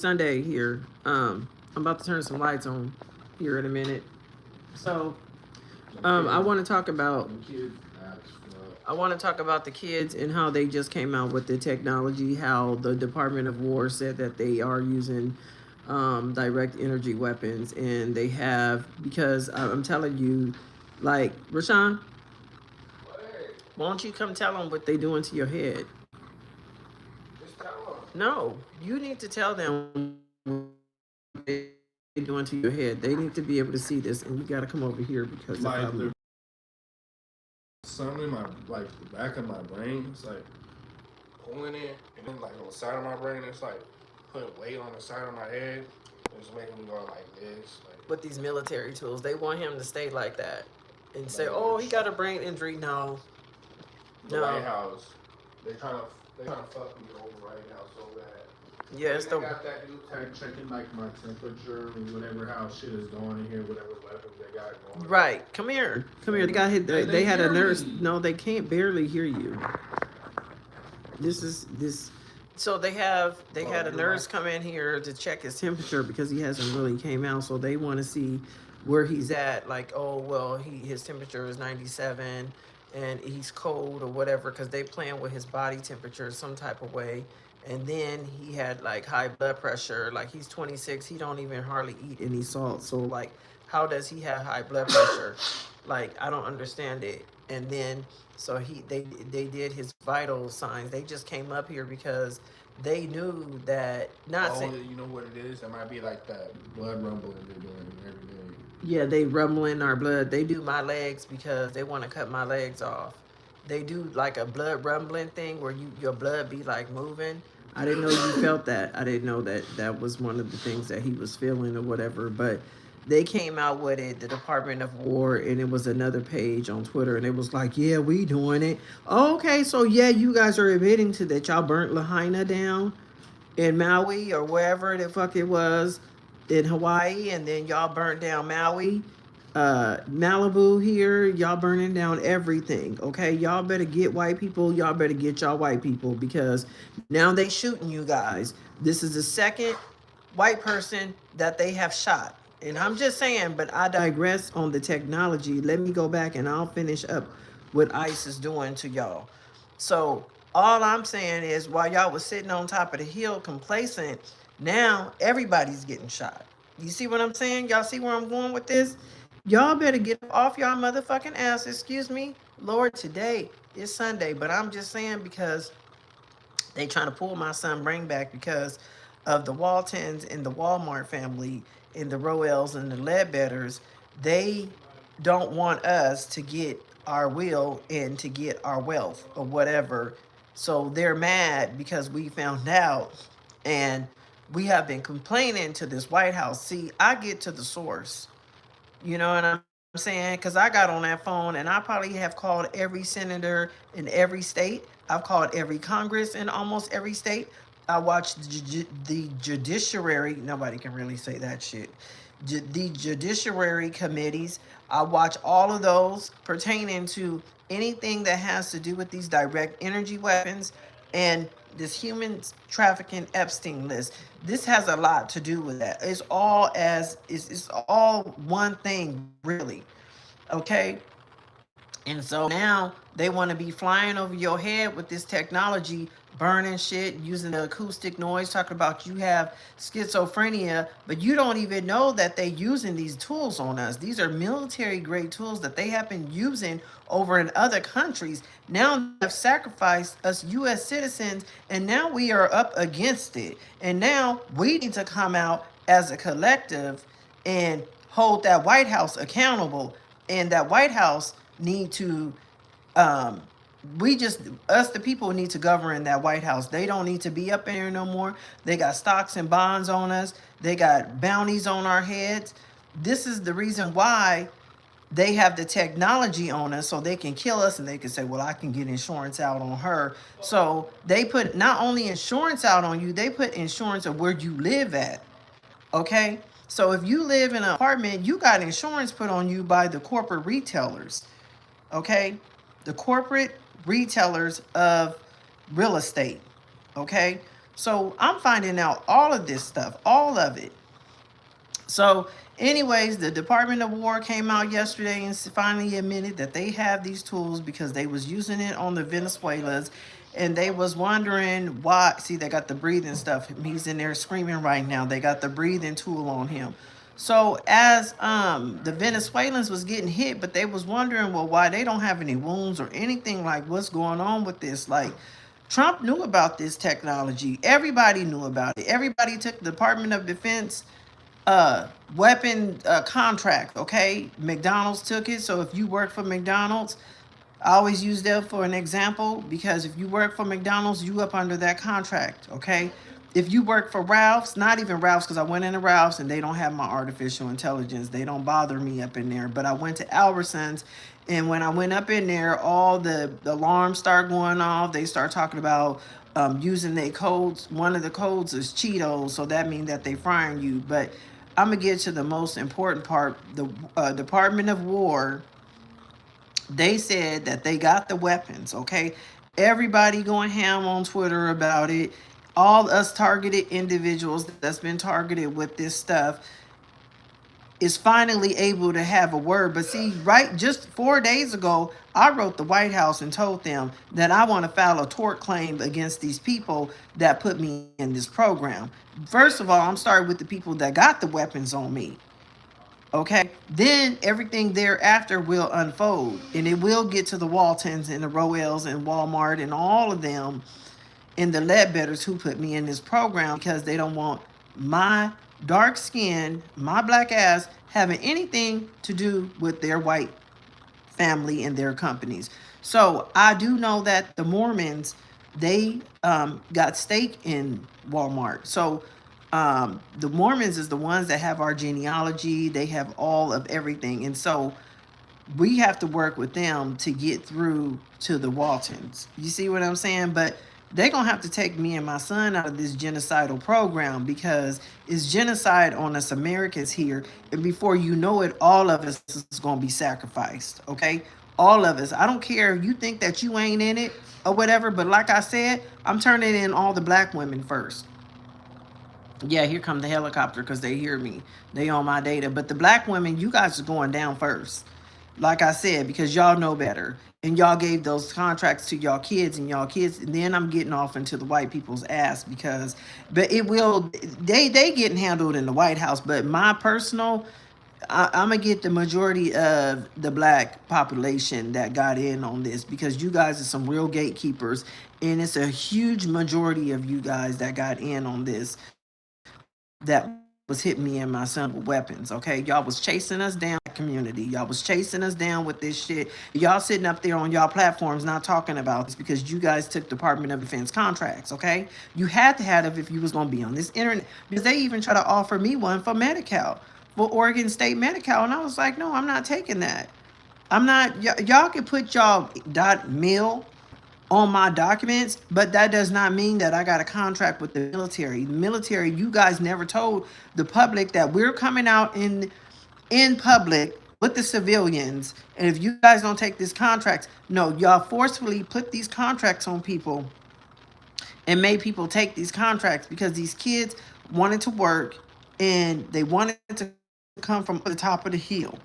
Sunday here. I'm about to turn some lights on here in a minute. So, I want to talk about the kids and how they just came out with the technology. How the Department of War said that they are using direct energy weapons, and they have because I'm telling you, like Rashawn, why don't you come tell them what they doing to your head? No, you need to tell them what they doing to your head. They need to be able to see this, and you got to come over here because like there's something in my like the back of my brain. It's like pulling it, and then like on the side of my brain, it's like putting weight on the side of my head. It's making me go like this. Like with these military tools, they want him to stay like that and say, "Oh, he got a brain injury." No, the White House, they trying to fuck me over right now so bad. Yes, they got that new tech checking like my temperature and whatever how shit is going in here, whatever weapons they got going. Right, come here, come here. They got hit. They had a nurse. No, they can't barely hear you. This is this. So they had a nurse come in here to check his temperature because he hasn't really came out. So they want to see where he's at. Like, oh well, his temperature is 97, and he's cold or whatever because they playing with his body temperature some type of way. And then he had like high blood pressure. Like he's 26, he don't even hardly eat any salt. So like, how does he have high blood pressure? Like I don't understand it. And then so they did his vital signs. They just came up here because they knew that not saying. You know what it is? It might be like that blood rumbling they're doing every day. Yeah, they rumbling our blood. They do my legs because they want to cut my legs off. They do like a blood rumbling thing where your blood be like moving. I didn't know you felt that. I didn't know that that was one of the things that he was feeling or whatever. But they came out with it, the Department of War, and it was another page on Twitter, and it was like, yeah, we doing it. Okay, so yeah, you guys are admitting to that y'all burnt Lahaina down in Maui or wherever the fuck it was in Hawaii, and then y'all burnt down Maui, Malibu here. Y'all burning down everything. Okay, y'all better get white people. Y'all better get y'all white people because now they shooting you guys. This is the second white person that they have shot. And I'm just saying, but I digress on the technology. Let me go back and I'll finish up what ICE is doing to y'all. So all I'm saying is while y'all was sitting on top of the hill complacent, now everybody's getting shot. You see what I'm saying? Y'all see where I'm going with this? Y'all better get off y'all motherfucking ass. Excuse me. Lord, today is Sunday, but I'm just saying because they trying to pull my son brain back because of the Waltons and the Walmart family and the Roels and the Ledbetters. They don't want us to get our will and to get our wealth or whatever. So they're mad because we found out and we have been complaining to this White House. See, I get to the source. You know what I'm saying? Because I got on that phone and I probably have called every senator in every state. I've called every Congress in almost every state. I watched the judiciary. Nobody can really say that shit. The judiciary committees. I watch all of those pertaining to anything that has to do with these direct energy weapons and this human trafficking Epstein list. This has a lot to do with that. It's all one thing really. Okay, and so now they want to be flying over your head with this technology, burning shit, using the acoustic noise, talking about you have schizophrenia, but you don't even know that they're using these tools on us. These are military grade tools that they have been using over in other countries. Now they have sacrificed us US citizens, and now we are up against it. And now we need to come out as a collective and hold that White House accountable. And that White House need to um we just us the people need to govern that White House. They don't need to be up in here no more. They got stocks and bonds on us. They got bounties on our heads. This is the reason why they have the technology on us so they can kill us and they can say, well, I can get insurance out on her. So they put not only insurance out on you, they put insurance of where you live at. Okay. So if you live in an apartment, you got insurance put on you by the corporate retailers. Okay. The corporate retailers of real estate. Okay. So I'm finding out all of this stuff, all of it. So, anyways, the Department of War came out yesterday and finally admitted that they have these tools because they was using it on the Venezuelans, and they was wondering why. See, they got the breathing stuff. He's in there screaming right now. They got the breathing tool on him. So as the Venezuelans was getting hit, but they was wondering, well, why they don't have any wounds or anything, like what's going on with this, like. Trump knew about this technology. Everybody knew about it. Everybody took the Department of Defense weapon contract. Okay, McDonald's took it. So if you work for McDonald's, I always use that for an example, because if you work for McDonald's, you up under that contract. Okay, if you work for Ralph's, not even Ralph's, because I went into Ralph's and they don't have my artificial intelligence, they don't bother me up in there, but I went to Albertsons, and when I went up in there, all the alarms start going off. They start talking about using their codes. One of the codes is Cheetos, so that means that they frying you. But I'm gonna get to the most important part. The Department of War, they said that they got the weapons. Okay, everybody going ham on Twitter about it. All us targeted individuals that's been targeted with this stuff is finally able to have a word. But see, right, just 4 days ago, I wrote the White House and told them that I want to file a tort claim against these people that put me in this program. First of all, I'm starting with the people that got the weapons on me. Okay, then everything thereafter will unfold, and it will get to the Waltons and the Roels and Walmart and all of them and the Ledbetters who put me in this program, because they don't want my dark skin, my black ass, having anything to do with their white family and their companies. So I do know that the Mormons, they got stake in Walmart. So the Mormons is the ones that have our genealogy. They have all of everything. And so we have to work with them to get through to the Waltons. You see what I'm saying? But they're going to have to take me and my son out of this genocidal program, because it's genocide on us Americans here. And before you know it, all of us is going to be sacrificed. Okay? All of us. I don't care if you think that you ain't in it or whatever. But like I said, I'm turning in all the black women first. Yeah, here come the helicopter because they hear me. They on my data. But the black women, you guys are going down first. Like I said, because y'all know better. And y'all gave those contracts to y'all kids, and then I'm getting off into the white people's ass, because but it will, they getting handled in the White House. But my personal, I'm gonna get the majority of the black population that got in on this, because you guys are some real gatekeepers, and it's a huge majority of you guys that got in on this, that was hitting me and my son with weapons. Okay, y'all was chasing us down, community. Y'all was chasing us down with this shit. Y'all sitting up there on y'all platforms not talking about this because you guys took Department of Defense contracts. Okay, you had to have it if you was gonna be on this internet, because they even try to offer me one for Medi-Cal, for Oregon State Medi-Cal, and I was like, no, I'm not taking that. I'm not. Y'all can put y'all .mil on my documents, but that does not mean that I got a contract with the military. The military, you guys never told the public that we're coming out in public with the civilians, and if you guys don't take these contracts, no, y'all forcefully put these contracts on people and made people take these contracts because these kids wanted to work and they wanted to come from the top of the hill.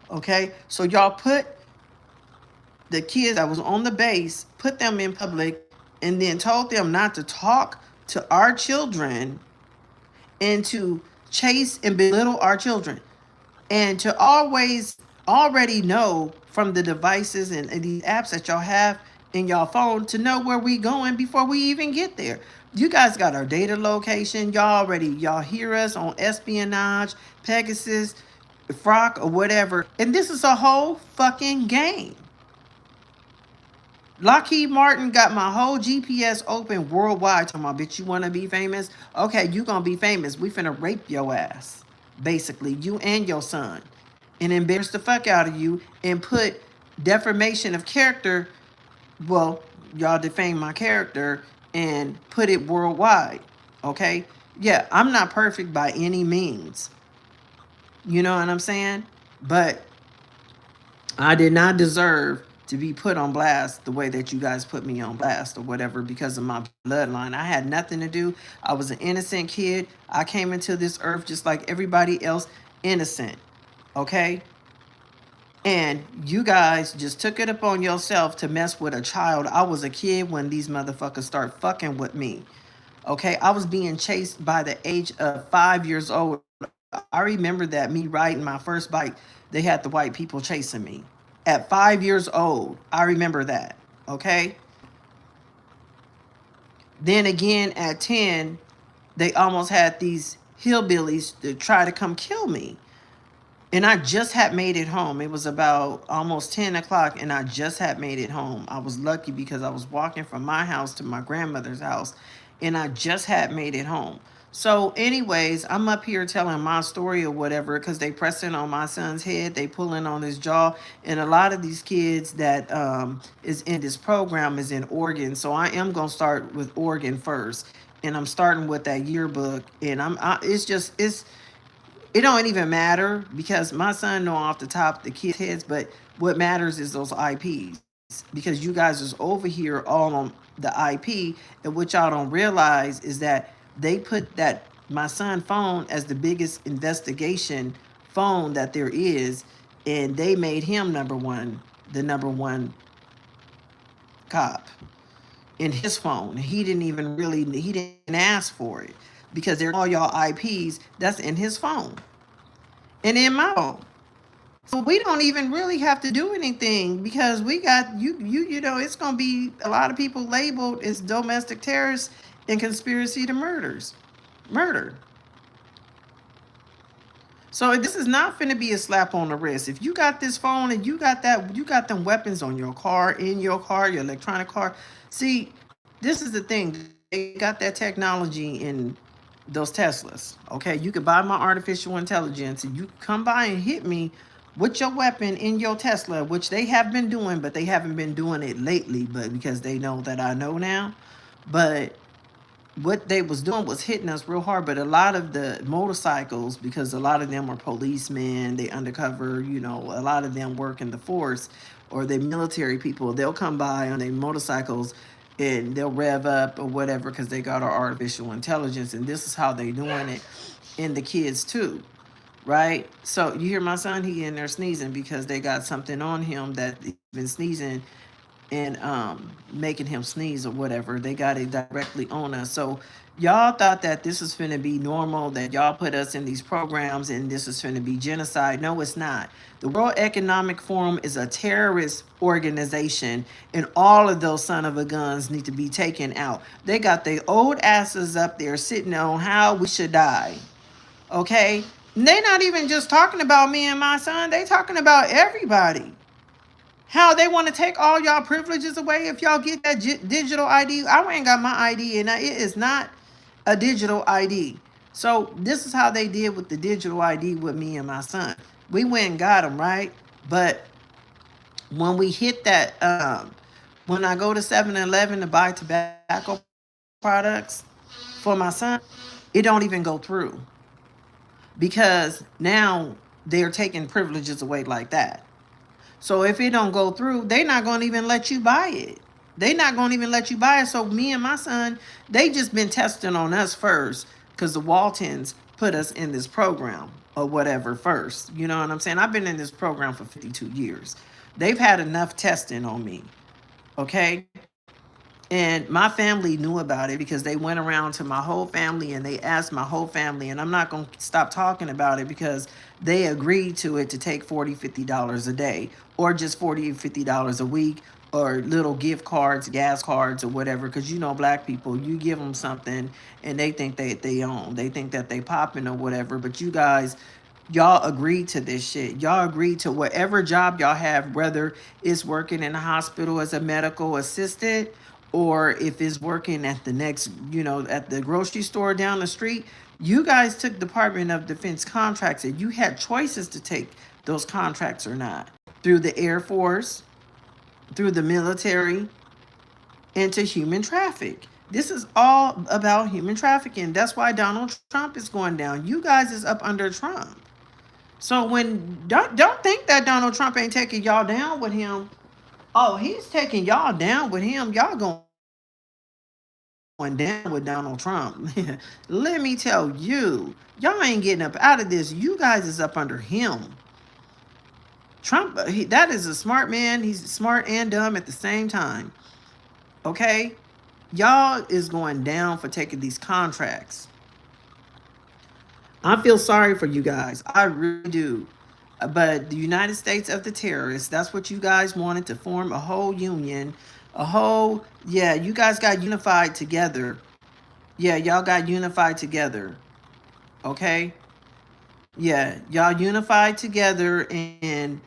Okay, so y'all put the kids that was on the base, put them in public, and then told them not to talk to our children and to chase and belittle our children, and to always already know from the devices and these apps that y'all have in y'all phone to know where we going before we even get there. You guys got our data location. Y'all hear us on espionage, Pegasus, Frock, or whatever. And this is a whole fucking game. Lockheed Martin got my whole GPS open worldwide. Talking about, bitch, you want to be famous? Okay, you going to be famous. We finna rape your ass. Basically, you and your son. And embarrass the fuck out of you and put defamation of character, well, y'all defame my character and put it worldwide. Okay? Yeah, I'm not perfect by any means. You know what I'm saying? But I did not deserve to be put on blast the way that you guys put me on blast or whatever because of my bloodline. I had nothing to do. I was an innocent kid. I came into this earth just like everybody else, innocent. Okay? And you guys just took it upon yourself to mess with a child. I was a kid when these motherfuckers start fucking with me. Okay, I was being chased by the age of 5 years old. I remember that me riding my first bike, they had the white people chasing me. At 5 years old, I remember that. Okay, then again at 10, they almost had these hillbillies to try to come kill me. And I just had made it home. It was about almost 10 o'clock, and I just had made it home. I was lucky because I was walking from my house to my grandmother's house, and I just had made it home. So, anyways, I'm up here telling my story or whatever because they pressing on my son's head, they pulling on his jaw, and a lot of these kids that is in this program is in Oregon. So I am gonna start with Oregon first, and I'm starting with that yearbook, and it don't even matter because my son know off the top the kids' heads, but what matters is those IPs because you guys is over here all on the IP, and what y'all don't realize is that they put that my son phone as the biggest investigation phone that there is, and they made him number one, the number one cop in his phone. He didn't ask for it because they're all y'all IPs that's in his phone and in my phone. So we don't even really have to do anything because we got you know it's going to be a lot of people labeled as domestic terrorists and conspiracy to murder. So this is not going to be a slap on the wrist. If you got this phone and you got them weapons on your car, in your car, your electronic car. See, this is the thing. They got that technology in those Teslas. Okay, you could buy my artificial intelligence and you come by and hit me with your weapon in your Tesla, which they have been doing, but they haven't been doing it lately, but because they know that I know now. But what they was doing was hitting us real hard, but a lot of the motorcycles, because a lot of them are policemen, they undercover, a lot of them work in the force, or they military people, they'll come by on their motorcycles and they'll rev up or whatever because they got our artificial intelligence, and this is how they doing it in the kids too, right? So you hear my son, he in there sneezing because they got something on him that he's been sneezing and making him sneeze or whatever. They got it directly on us. So y'all thought that this is finna be normal, that y'all put us in these programs and this is finna be genocide. No, it's not. The World Economic Forum is a terrorist organization, and all of those son of a guns need to be taken out. They got their old asses up there sitting on how we should die. Okay? And they not even just talking about me and my son, they talking about everybody. How they want to take all y'all privileges away if y'all get that digital ID. I ain't got my ID, and it is not a digital ID. So this is how they did with the digital ID with me and my son. We went and got them, right? But when we hit that, when I go to 7-Eleven to buy tobacco products for my son, it don't even go through because now they're taking privileges away like that. So if it don't go through, they not going to even let you buy it. They not going to even let you buy it. So me and my son, they just been testing on us first because the Waltons put us in this program or whatever first. You know what I'm saying? I've been in this program for 52 years. They've had enough testing on me. Okay? And my family knew about it because they went around to my whole family and they asked my whole family. And I'm not going to stop talking about it because they agreed to it to take $40, $50 a day or just $40, $50 a week or little gift cards, gas cards or whatever. Because black people, you give them something and they think they own. They think that they popping or whatever. But you guys, y'all agreed to this shit. Y'all agreed to whatever job y'all have, whether it's working in a hospital as a medical assistant or if it's working at the next, at the grocery store down the street. You guys took Department of Defense contracts and you had choices to take those contracts or not through the Air Force, through the military, into human traffic. This is all about human trafficking. That's why Donald Trump is going down. You guys is up under Trump. So don't think that Donald Trump ain't taking y'all down with him. Oh, he's taking y'all down with him. Y'all going down with Donald Trump. Let me tell you, y'all ain't getting up out of this. You guys is up under him. Trump, that is a smart man. He's smart and dumb at the same time. Okay? Y'all is going down for taking these contracts. I feel sorry for you guys. I really do. But the United States of the terrorists, that's what you guys wanted to form a whole union. Yeah, you guys got unified together. Yeah, y'all got unified together. Okay? Yeah, y'all unified together and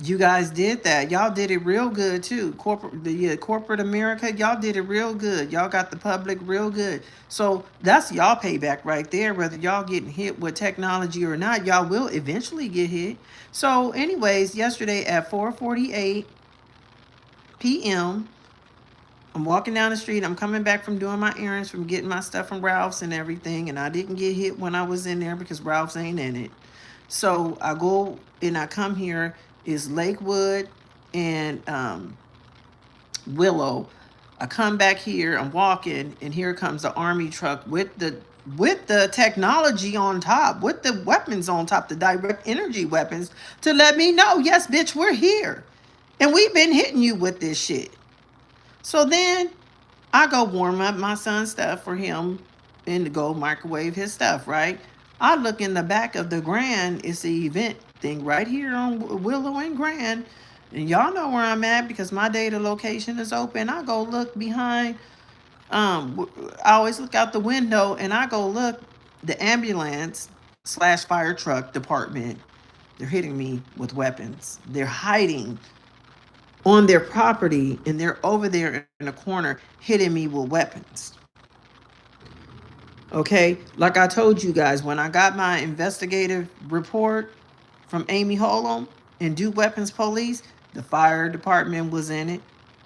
you guys did that. Y'all did it real good too. Corporate America, y'all did it real good. Y'all got the public real good. So that's y'all payback right there. Whether y'all getting hit with technology or not, y'all will eventually get hit. So, anyways, yesterday at 4:48 p.m., I'm walking down the street. I'm coming back from doing my errands, from getting my stuff from Ralph's and everything, and I didn't get hit when I was in there because Ralph's ain't in it. So I go and I come here is Lakewood and Willow. I come back here, I'm walking, and here comes the army truck with the technology on top, with the weapons on top, the direct energy weapons, to let me know, yes, bitch, we're here. And we've been hitting you with this shit. So then I go warm up my son's stuff for him and to go microwave his stuff, right? I look in the back of the Grand, it's the event thing right here on Willow and Grand. And y'all know where I'm at because my data location is open. I go look behind, I always look out the window and I go look, the ambulance slash fire truck department, they're hitting me with weapons. They're hiding on their property and they're over there in the corner hitting me with weapons. Okay, like I told you guys, when I got my investigative report from Amy Holm and Do Weapons Police, the fire department was in it,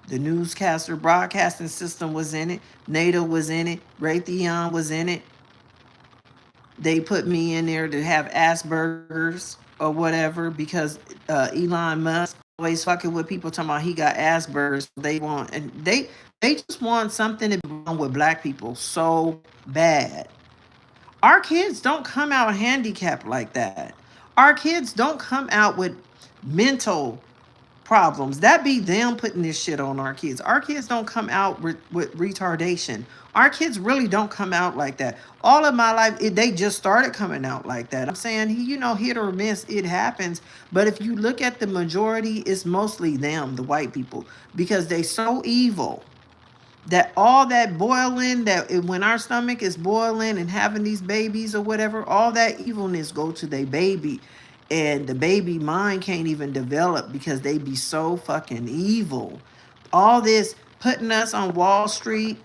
the newscaster broadcasting system was in it, NATO was in it, Raytheon was in it. They put me in there to have Asperger's or whatever because Elon Musk always fucking with people talking about he got Asperger's. They just want something to be wrong with black people so bad. Our kids don't come out handicapped like that. Our kids don't come out with mental problems. That be them putting this shit on our kids. Our kids don't come out with retardation. Our kids really don't come out like that. All of my life, they just started coming out like that. I'm saying, hit or miss, it happens. But if you look at the majority, it's mostly them, the white people, because they so evil that all that boiling, that when our stomach is boiling and having these babies or whatever, all that evilness go to their baby, and the baby mind can't even develop because they be so fucking evil. All this putting us on Wall Street,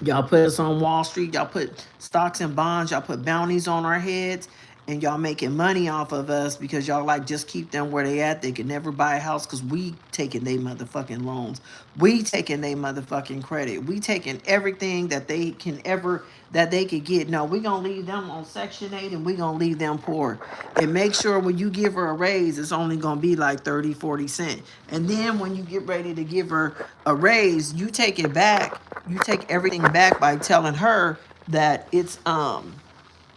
y'all put us on Wall Street, y'all put stocks and bonds, y'all put bounties on our heads, and y'all making money off of us because y'all like just keep them where they at. They can never buy a house because we taking they motherfucking loans. We taking they motherfucking credit. We taking everything that they can ever that they could get. No, we gonna leave them on Section 8 and we gonna leave them poor. And make sure when you give her a raise, it's only gonna be like 30, 40 cents. And then when you get ready to give her a raise, you take it back. You take everything back by telling her that it's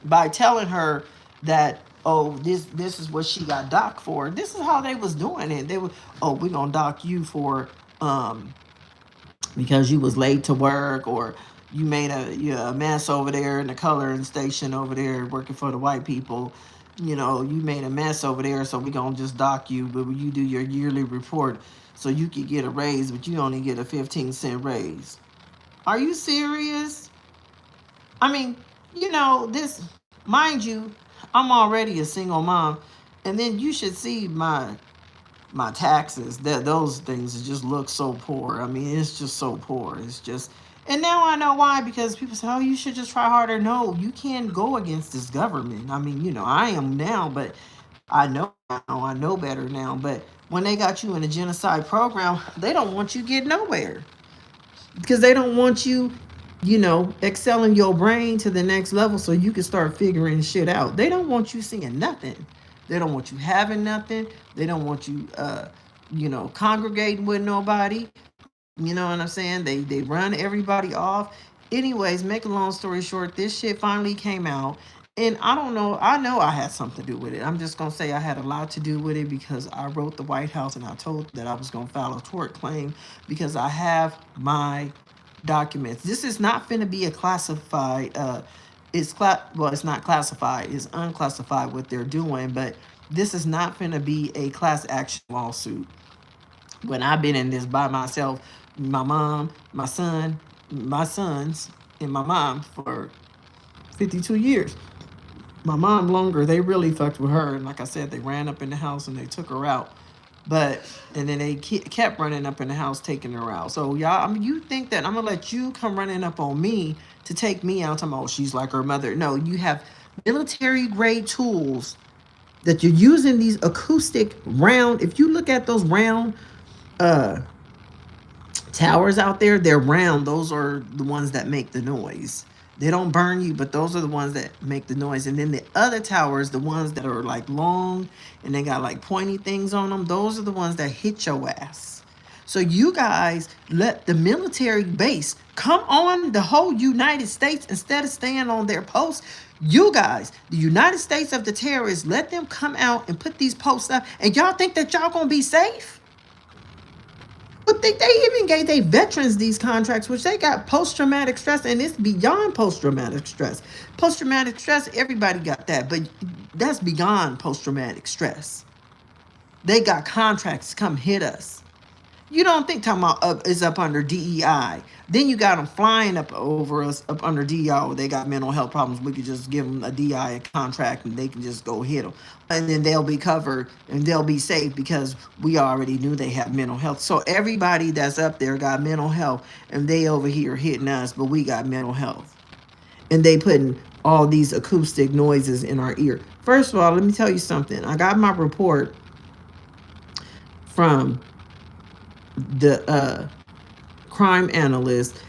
by telling her that, oh, this is what she got docked for. This is how they was doing it. They were, oh, we're gonna dock you for because you was late to work, or you made a mess over there in the coloring station over there working for the white people. You made a mess over there, so we gonna just dock you. But when you do your yearly report, so you could get a raise, but you only get a 15-cent raise. Are you serious? I mean, this, mind you, I'm already a single mom, and then you should see my taxes. That those things just look so poor. I mean, it's just so poor. It's just, and now I know why, because people say, "Oh, you should just try harder." No, you can't go against this government. I mean, I am now, but I know now. I know better now. But when they got you in a genocide program, they don't want you get nowhere because they don't want you, excelling your brain to the next level so you can start figuring shit out. They don't want you seeing nothing. They don't want you having nothing. They don't want you congregating with nobody. You know what I'm saying? They run everybody off. Anyways, make a long story short, this shit finally came out. And I don't know, I know I had something to do with it. I'm just gonna say I had a lot to do with it because I wrote the White House and I told that I was gonna file a tort claim because I have my documents. This is not finna be a classified well, it's not classified, it's unclassified what they're doing, but this is not finna be a class action lawsuit. When I've been in this by myself, my mom, my sons, and my mom for 52 years. My mom longer. They really fucked with her, and like I said, they ran up in the house and they took her out. But and then they kept running up in the house, taking her out. So y'all, I mean, you think that I'm gonna let you come running up on me to take me out? I'm, oh, she's like her mother. No, you have military grade tools that you're using, these acoustic round. If you look at those round uh towers out there, they're round. Those are the ones that make the noise. They don't burn you, but those are the ones that make the noise. And then the other towers, the ones that are like long and they got like pointy things on them, those are the ones that hit your ass. So you guys let the military base come on the whole United States instead of staying on their posts. You guys, the United States of the terrorists, let them come out and put these posts up. And y'all think that y'all gonna be safe? But they even gave their veterans these contracts, which they got post-traumatic stress, and it's beyond post-traumatic stress. Post-traumatic stress, everybody got that, but that's beyond post-traumatic stress. They got contracts to come hit us. You don't think talking about is up under DEI. Then you got them flying up over us up under DEI. They got mental health problems. We could just give them a DEI contract and they can just go hit them. And then they'll be covered and they'll be safe because we already knew they have mental health. So everybody that's up there got mental health and they over here hitting us, but we got mental health. And they putting all these acoustic noises in our ear. First of all, let me tell you something. I got my report from the crime analyst,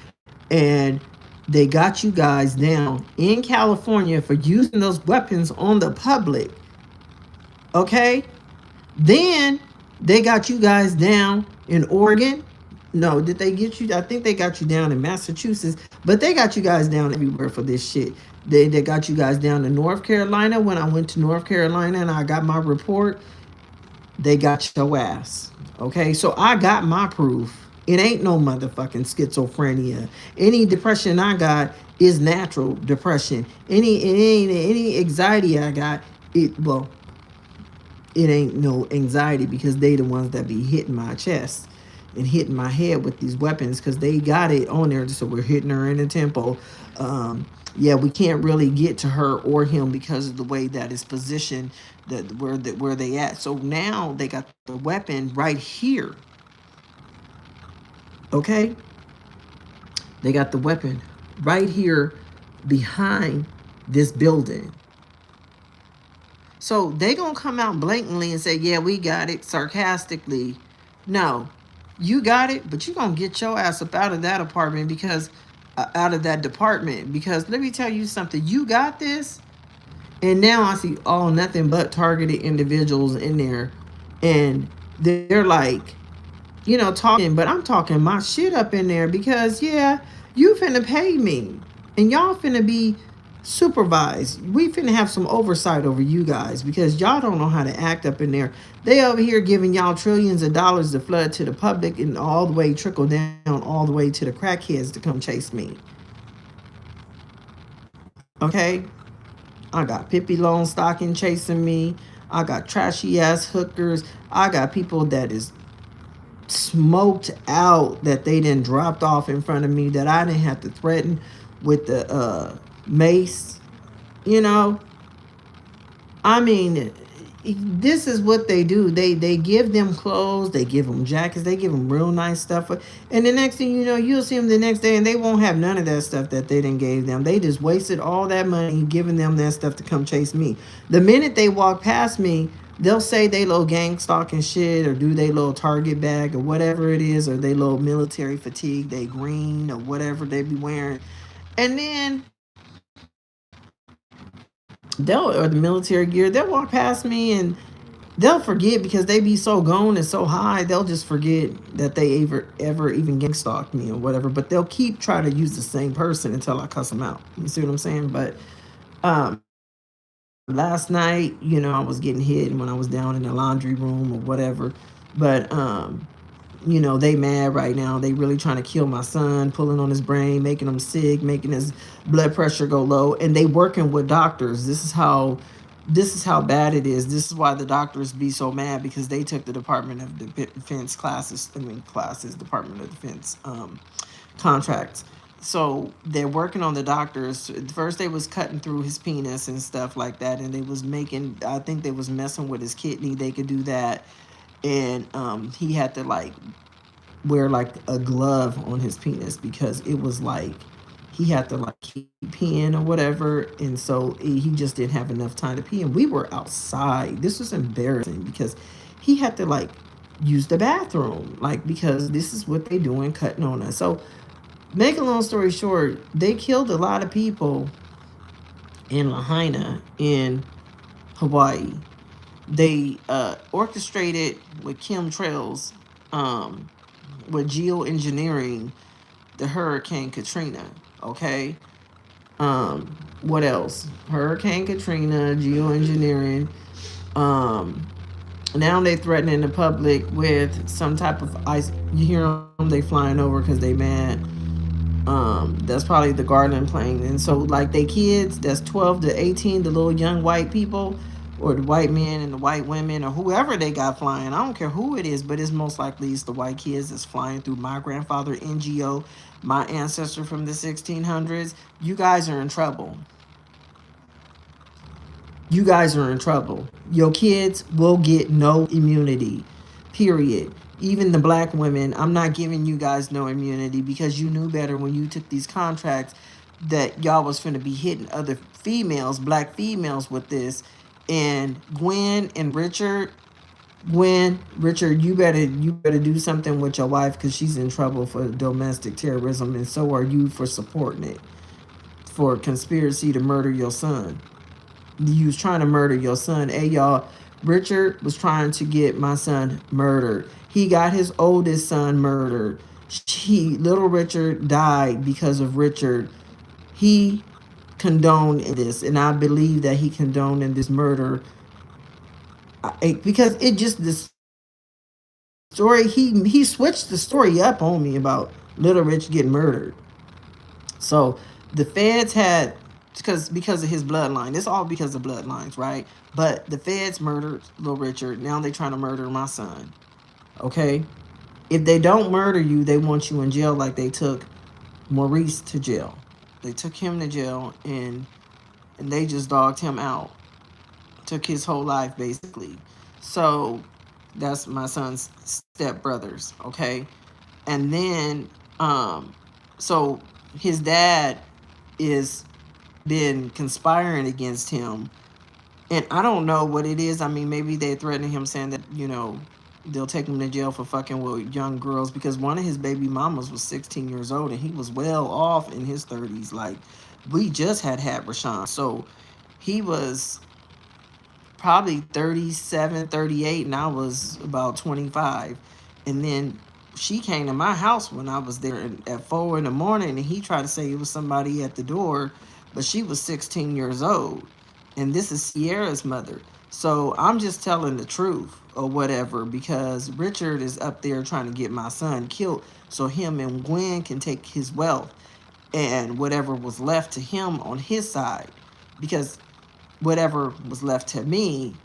and they got you guys down in California for using those weapons on the public. Okay? Then they got you guys down in Oregon. No, did they get you? I think they got you down in Massachusetts, but they got you guys down everywhere for this shit. They got you guys down in North Carolina. When I went to North Carolina and I got my report, they got your ass. Okay, so I got my proof. It ain't no motherfucking schizophrenia. Any depression I got is natural depression. Any anxiety I got, it ain't no anxiety because they the ones that be hitting my chest and hitting my head with these weapons because they got it on there. So we're hitting her in the temple. Yeah, we can't really get to her or him because of the way that it's positioned, where they at. So now they got the weapon right here. Okay, they got the weapon right here behind this building. So they gonna come out blatantly and say, yeah, we got it, sarcastically. No, you got it, but you gonna get your ass up out of that apartment because out of that department. Because let me tell you something, you got this. And now I see all nothing but targeted individuals in there. And they're like, talking, but I'm talking my shit up in there because, yeah, you finna pay me. And y'all finna be supervised. We finna have some oversight over you guys because y'all don't know how to act up in there. They over here giving y'all trillions of dollars to flood to the public and all the way trickle down all the way to the crackheads to come chase me. Okay? I got Pippi Longstocking chasing me. I got trashy ass hookers. I got people that is smoked out that they didn't dropped off in front of me that I didn't have to threaten with the mace. I mean, this is what they do. They give them clothes, they give them jackets, they give them real nice stuff. And the next thing you know, you'll see them the next day and they won't have none of that stuff that they didn't gave them. They just wasted all that money giving them that stuff to come chase me. The minute they walk past me, they'll say they little gang stalking shit or do they little Target bag or whatever it is, or they little military fatigue, they green or whatever they be wearing. And then or the military gear, they'll walk past me and they'll forget because they be so gone and so high. They'll just forget that they ever even gang stalked me or whatever. But they'll keep trying to use the same person until I cuss them out. You see what I'm saying? But last night, I was getting hit when I was down in the laundry room or whatever. But they mad right now. They really trying to kill my son, pulling on his brain, making him sick, making his blood pressure go low, and they working with doctors. This is how bad it is. This is why the doctors be so mad because they took the Department of Defense classes. Department of Defense contracts. So they're working on the doctors. First, they was cutting through his penis and stuff like that, and they was making. I think they was messing with his kidney. They could do that, and he had to like wear like a glove on his penis because it was like he had to like keep peeing or whatever, and so he just didn't have enough time to pee. And we were outside. This was embarrassing because he had to like use the bathroom, like because this is what they doing, cutting on us. So, make a long story short, they killed a lot of people in Lahaina in Hawaii. They orchestrated with chemtrails, with geoengineering the Hurricane Katrina. Okay. What else? Hurricane Katrina, geoengineering. Um, Now they threatening the public with some type of ice. You hear them? They flying over because they mad. That's probably the Garland plane. And so, like, they kids that's 12 to 18, the little young white people, or the white men and the white women, or whoever they got flying. I don't care who it is, but it's most likely it's the white kids that's flying through my grandfather, NGO, my ancestor from the 1600s. You guys are in trouble. You guys are in trouble. Your kids will get no immunity, period. Even the black women, I'm not giving you guys no immunity because you knew better when you took these contracts that y'all was finna be hitting other females, black females with this. And Gwen and Richard, Richard, you better do something with your wife because she's in trouble for domestic terrorism, and so are you for supporting it, for conspiracy to murder your son. You was trying to murder your son. Hey, y'all, Richard was trying to get my son murdered. He got his oldest son murdered. Little Richard died because of Richard. He condoned this, and I believe that he condoned in this murder because it just the story he switched the story up on me about Little Rich getting murdered. So the feds had because of his bloodline. It's all because of bloodlines, right? But the feds murdered Little Richard. Now they trying to murder my son. Okay? If they don't murder you, they want you in jail like they took Maurice to jail. They took him to jail and they just dogged him out. Took his whole life basically. So that's my son's stepbrothers, okay? And then so his dad is been conspiring against him, and I don't know what it is. I mean, maybe they're threatening him, saying that they'll take him to jail for fucking with young girls because one of his baby mamas was 16 years old and he was well off in his 30s. Like, we just had Rashawn, so he was probably 37, 38, and I was about 25. And then she came to my house when I was there at 4 in the morning, and he tried to say it was somebody at the door, but she was 16 years old. And this is Sierra's mother. So I'm just telling the truth or whatever because Richard is up there trying to get my son killed so him and Gwen can take his wealth and whatever was left to him on his side. Because whatever was left to me,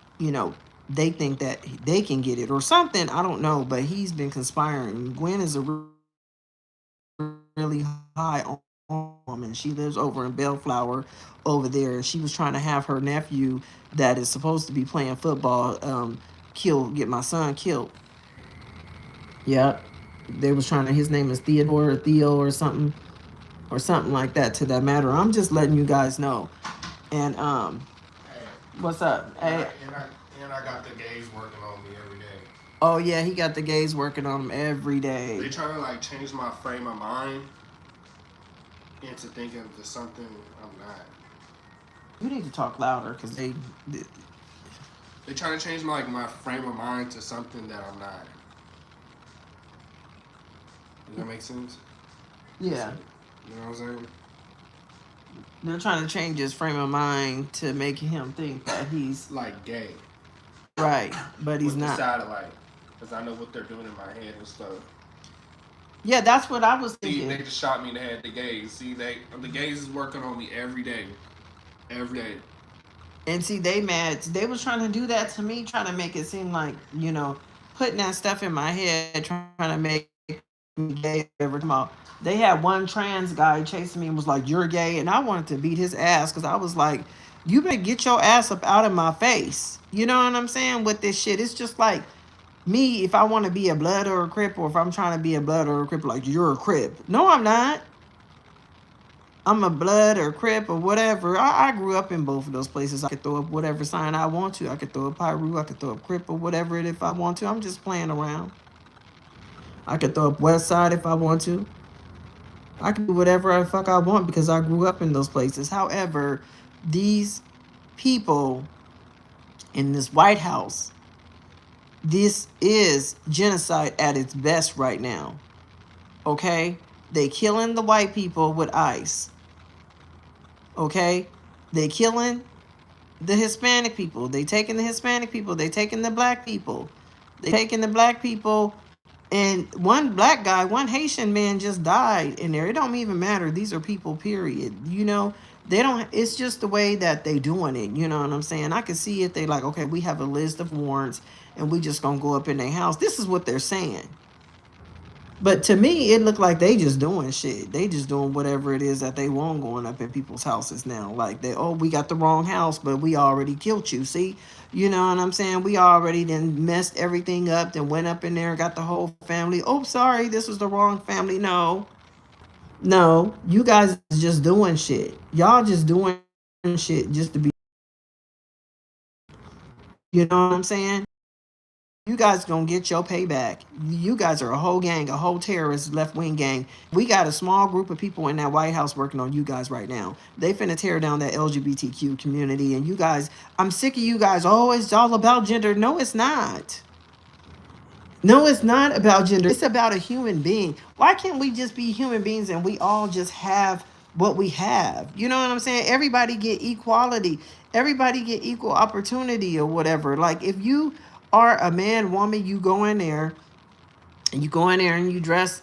they think that they can get it or something. I don't know, but he's been conspiring. Gwen is a really high on woman. She lives over in Bellflower over there, and she was trying to have her nephew that is supposed to be playing football get my son killed. Yep. They was trying to, his name is Theodore or Theo or something like that to that matter. I'm just letting you guys know. And Hey, what's up? and Hey, I got the gays working on me every day. oh yeah, he got the gays working on him every They day. trying to like change my frame of mind into thinking of something I'm not. You need to talk louder because they They trying to change my frame of mind to something that I'm not. Does that make sense? Yeah. You know what I'm saying? They're trying to change his frame of mind to make him think that he's Like gay right, but he's with the not. satellite, because I know what they're doing in my head and stuff. Yeah, that's what I was See, thinking. they just shot me in the head. The gays. See, the gays is working on me every day, every day. And see, they mad. They was trying to do that to me, trying to make it seem like, putting that stuff in my head, trying to make me gay. Every time they had one trans guy chasing me and was like, "You're gay," and I wanted to beat his ass because I was like, "You better get your ass up out of my face." You know what I'm saying? With this shit, it's just like me. If I want to be a blood or a crip, or if I'm trying to be a blood or a crip, like you're a crip. No, I'm not. I'm a blood or crip or whatever. I grew up in both of those places. I could throw up whatever sign I want to. I could throw up Pyru. I could throw up crip or whatever it if I want to. I'm just playing around. I could throw up West Side if I want to. I can do whatever the fuck I want because I grew up in those places. However, these people in this White House, this is genocide at its best right now. Okay? They killing the white people with ICE. Okay? They killing the Hispanic people. They taking the Hispanic people. They taking the black people. They taking the black people. And one black guy, one Haitian man just died in there. It don't even matter. These are people, period. They don't, it's just the way that they doing it. You know what I'm saying? I can see if they like, okay, we have a list of warrants and we just gonna go up in their house. This is what they're saying. But to me, it looked like they just doing shit. They just doing whatever it is that they want going up in people's houses now. Like we got the wrong house, but we already killed you. See, you know what I'm saying? We already then messed everything up, then went up in there, got the whole family. Oh, sorry, this was the wrong family. No, no, you guys is just doing shit. Y'all just doing shit just to be. You know what I'm saying? You guys gonna get your payback. You guys are a whole gang, a whole terrorist left wing gang. We got a small group of people in that White House working on you guys right now. They finna tear down that LGBTQ community, and you guys, I'm sick of you guys. Oh, it's all about gender. No, it's not. No, it's not about gender. It's about a human being. Why can't we just be human beings and we all just have what we have? You know what I'm saying? Everybody get equality. Everybody get equal opportunity or whatever. Like if you are a man, woman, you go in there and you go in there and you dress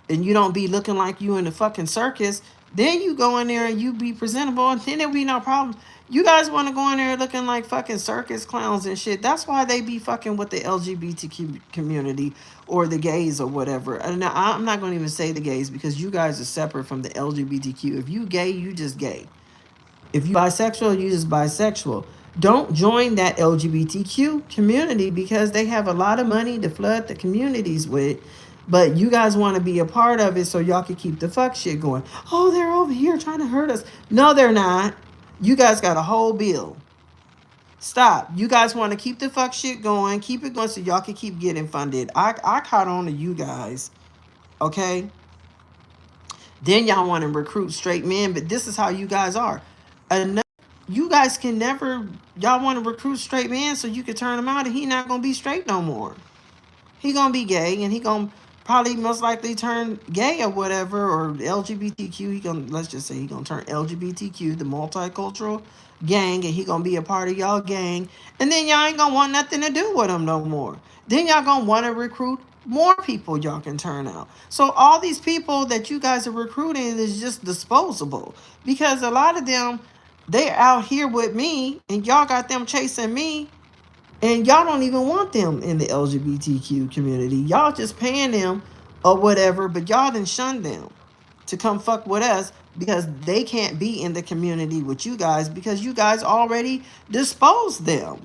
and you don't be looking like you in the fucking circus, then you go in there and you be presentable and then there'll be no problem. You guys want to go in there looking like fucking circus clowns and shit. That's why they be fucking with the LGBTQ community or the gays or whatever. And I'm not going to even say the gays because you guys are separate from the LGBTQ. If you gay, you just gay. If you bisexual, you just bisexual. Don't join that LGBTQ community because they have a lot of money to flood the communities with. But you guys want to be a part of it so y'all can keep the fuck shit going. Oh, they're over here trying to hurt us. No, they're not. You guys got a whole bill. Stop. You guys want to keep the fuck shit going. Keep it going so y'all can keep getting funded. I caught on to you guys. Okay? Then y'all want to recruit straight men, but this is how you guys are. Another, you guys can never, y'all want to recruit straight men so you can turn him out and he not going to be straight no more. He going to be gay and he going to probably most likely turn gay or whatever or LGBTQ. He going to, let's just say he going to turn LGBTQ, the multicultural gang, and he going to be a part of y'all gang. And then y'all ain't going to want nothing to do with him no more. Then y'all going to want to recruit more people y'all can turn out. So all these people that you guys are recruiting is just disposable because a lot of them, they're out here with me and y'all got them chasing me and y'all don't even want them in the LGBTQ community. Y'all just paying them or whatever, but y'all done shunned them to come fuck with us because they can't be in the community with you guys because you guys already disposed them.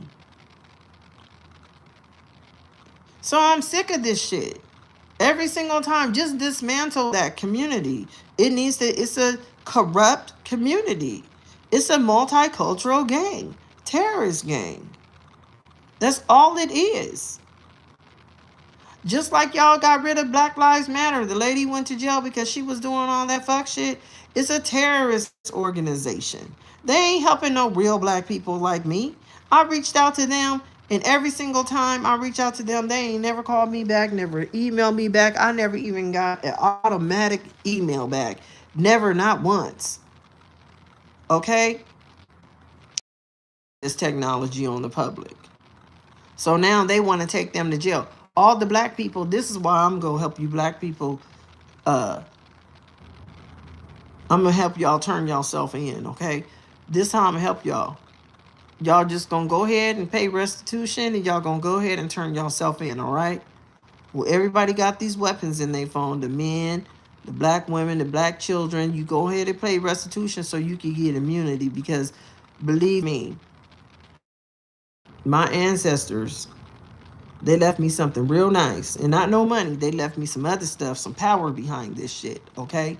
So I'm sick of this shit. Every single time, just dismantle that community. It's a corrupt community. It's a multicultural gang, terrorist gang. That's all it is. Just like y'all got rid of Black Lives Matter. The lady went to jail because she was doing all that fuck shit. It's a terrorist organization. They ain't helping no real black people like me. I reached out to them And every single time I reach out to them, they ain't never called me back, never emailed me back. I never even got an automatic email back. Never, not once. Okay? This technology on the public. So now they want to take them to jail. All the black people, this is why I'm going to help you black people. I'm going to help y'all turn yourself in, okay? This how I'm going to help y'all. Y'all just going to go ahead and pay restitution, and y'all going to go ahead and turn yourself in, all right? Well, everybody got these weapons in their phone. The men, the black women, the black children. You go ahead and pay restitution so you can get immunity, because believe me, my ancestors, they left me something real nice. And not no money. They left me some other stuff, some power behind this shit, okay?